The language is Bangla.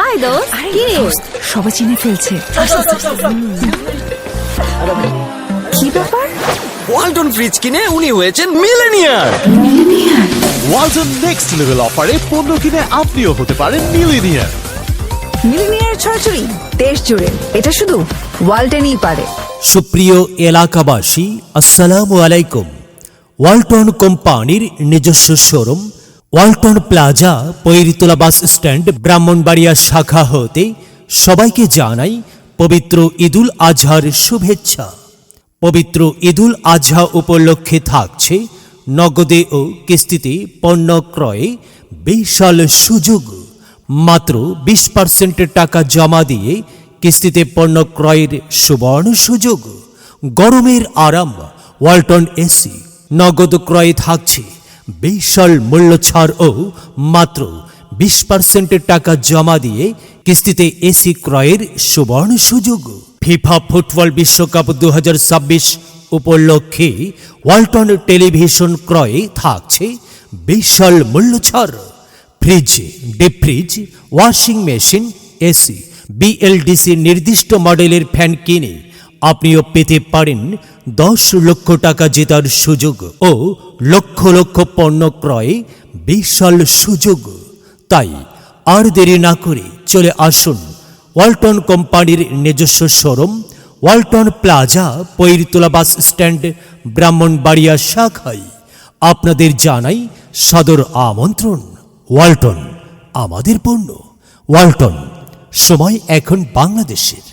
হাই দোস্ত, কি রে? সবাই চিনে ফেলছে। কি ব্যাপার? ওয়ালটন ফ্রিজ কিনে উনি হয়েছেন মিলেনিয়ার। ওয়ালটন নেক্সট লেভেল অফারে পণ্য কিনে আপনিও হতে পারেন মিলেনিয়ার। মিলিনিয়ার ছড়াছড়ি দেশ জুড়ে, এটা শুধু ওয়ালটেনই পারে। সুপ্রিয় এলাকাবাসী, আসসালামু আলাইকুম। ওয়ালটন কোম্পানির নিজস্ব showroom Walton plaza, Poiritola bus stand, Brahmanbaria শাখা হতে সবাইকে জানাই পবিত্র ঈদুল আজহার শুভেচ্ছা। পবিত্র ঈদুল আজহা উপলক্ষে থাকছে নগদে ও কিস্তিতে পণ্য ক্রয়ে বিশাল সুযোগ। মাত্র 20% টাকা জমা দিয়ে কিস্তিতে পণ্য ক্রয়ের সুবর্ণ সুযোগ। গরমের আরাম ওয়ালটন এসি। নগদ ক্রয়ে থাকছে বিশাল মূল্য ছাড় ও মাত্র 20% টাকা জমা দিয়ে কিস্তিতে এসি ক্রয়ের সুবর্ণ সুযোগ। ফিফা ফুটবল বিশ্বকাপ 2026 উপলক্ষে ওয়ালটন টেলিভিশন ক্রয়ে থাকছে বিশাল মূল্য ছাড়। Fridge, deep fridge, washing machine, AC, BLDC নির্দিষ্ট মডেলের ফ্যান কিনে আপনিও পেতে পারেন 10 লক্ষ টাকা জেতার সুযোগ ও লক্ষ লক্ষ পণ্য ক্রয়ে বিশাল সুযোগ। তাই আর দেরি না করে চলে আসুন ওয়ালটন কোম্পানির নিজস্ব showroom Walton plaza, Poiritola bus stand, ব্রাহ্মণবাড়িয়া শাখায়। আপনাদের জানাই সাদর আমন্ত্রণ। ওয়ালটন, আমাদের পণ্য। ওয়ালটন, সময় এখন বাংলাদেশের।